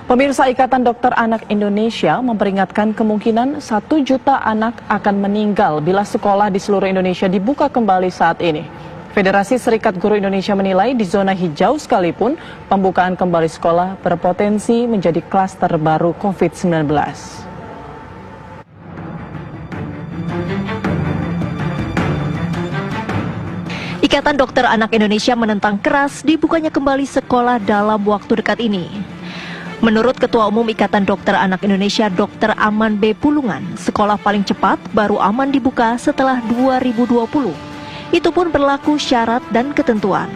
Pemirsa, Ikatan Dokter Anak Indonesia memperingatkan kemungkinan 1 juta anak akan meninggal bila sekolah di seluruh Indonesia dibuka kembali saat ini. Federasi Serikat Guru Indonesia menilai di zona hijau sekalipun pembukaan kembali sekolah berpotensi menjadi klaster baru COVID-19. Ikatan Dokter Anak Indonesia menentang keras dibukanya kembali sekolah dalam waktu dekat ini. Menurut Ketua Umum Ikatan Dokter Anak Indonesia Dr. Aman B. Pulungan, sekolah paling cepat baru aman dibuka setelah 2020. Itu pun berlaku syarat dan ketentuan.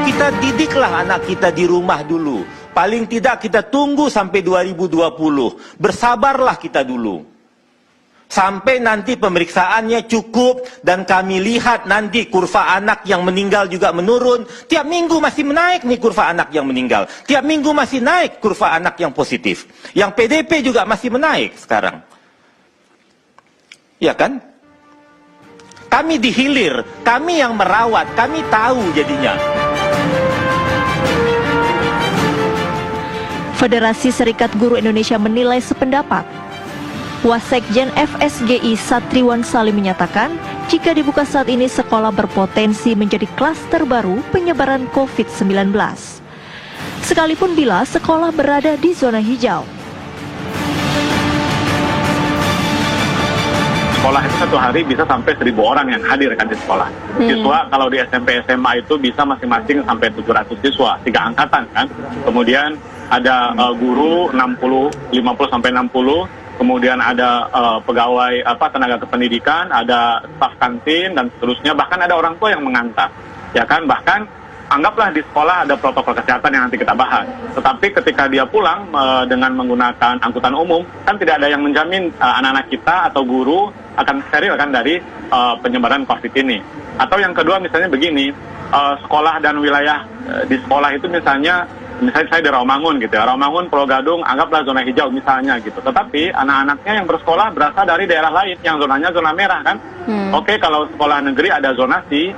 Kita didiklah anak kita di rumah dulu. Paling tidak kita tunggu sampai 2020. Bersabarlah kita dulu. Sampai nanti pemeriksaannya cukup dan kami lihat nanti kurva anak yang meninggal juga menurun. Tiap minggu masih menaik nih kurva anak yang meninggal. Tiap minggu masih naik kurva anak yang positif. Yang PDP juga masih menaik sekarang. Ya kan? Kami dihilir, kami yang merawat, kami tahu jadinya. Federasi Serikat Guru Indonesia menilai sependapat. Wasekjen FSGI Satriwan Salim menyatakan, jika dibuka saat ini sekolah berpotensi menjadi klaster baru penyebaran COVID-19. Sekalipun bila sekolah berada di zona hijau. Sekolah itu satu hari bisa sampai 1.000 orang yang hadir kan di sekolah. Siswa kalau di SMP SMA itu bisa masing-masing sampai 700 siswa, 3 angkatan kan. Kemudian ada guru 50 sampai 60. Kemudian ada pegawai tenaga kependidikan, ada staf kantin dan seterusnya, bahkan ada orang tua yang mengantar. Ya kan, bahkan anggaplah di sekolah ada protokol kesehatan yang nanti kita bahas. Tetapi ketika dia pulang dengan menggunakan angkutan umum, kan tidak ada yang menjamin anak-anak kita atau guru akan steril kan dari penyebaran COVID ini. Atau yang kedua misalnya begini, sekolah dan wilayah di sekolah itu misalnya saya di Rawamangun gitu ya, Rawamangun, Pulau Gadung, anggaplah zona hijau misalnya gitu. Tetapi anak-anaknya yang bersekolah berasal dari daerah lain yang zonanya zona merah kan. Oke, kalau sekolah negeri ada zonasi,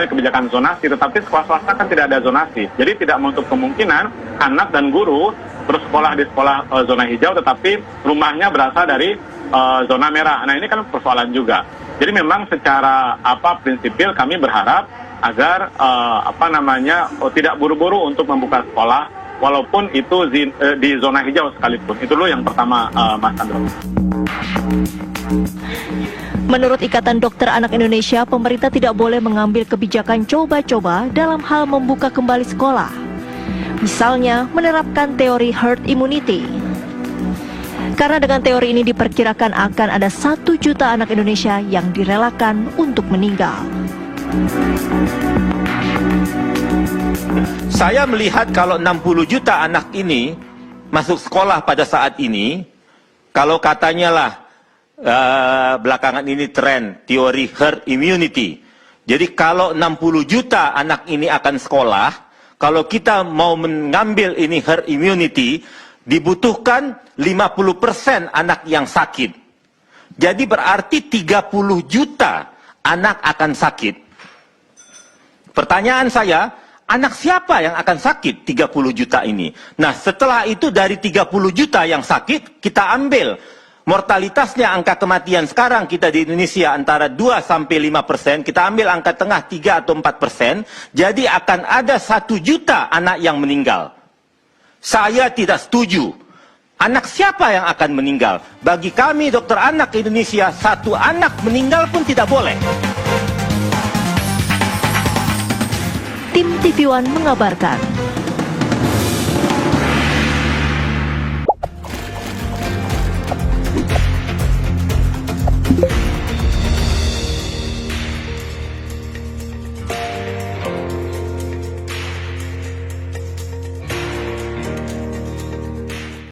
kebijakan zonasi, tetapi sekolah swasta kan tidak ada zonasi. Jadi tidak menutup kemungkinan anak dan guru bersekolah di sekolah zona hijau, tetapi rumahnya berasal dari zona merah. Nah ini kan persoalan juga. Jadi memang secara prinsipil kami berharap agar tidak buru-buru untuk membuka sekolah walaupun itu di zona hijau sekalipun. Itu dulu yang pertama, Mas Andro. Menurut Ikatan Dokter Anak Indonesia, pemerintah tidak boleh mengambil kebijakan coba-coba dalam hal membuka kembali sekolah. Misalnya menerapkan teori herd immunity. Karena dengan teori ini diperkirakan akan ada 1 juta anak Indonesia yang direlakan untuk meninggal. Saya melihat kalau 60 juta anak ini masuk sekolah pada saat ini, kalau katanya lah belakangan ini tren teori herd immunity. Jadi kalau 60 juta anak ini akan sekolah, kalau kita mau mengambil ini herd immunity, dibutuhkan 50% anak yang sakit. Jadi berarti 30 juta anak akan sakit. Pertanyaan saya, anak siapa yang akan sakit 30 juta ini? Nah, setelah itu dari 30 juta yang sakit, kita ambil mortalitasnya, angka kematian sekarang kita di Indonesia antara 2-5%, kita ambil angka tengah 3 atau 4%, jadi akan ada 1 juta anak yang meninggal. Saya tidak setuju. Anak siapa yang akan meninggal? Bagi kami dokter anak Indonesia, 1 anak meninggal pun tidak boleh. Tim TV One mengabarkan.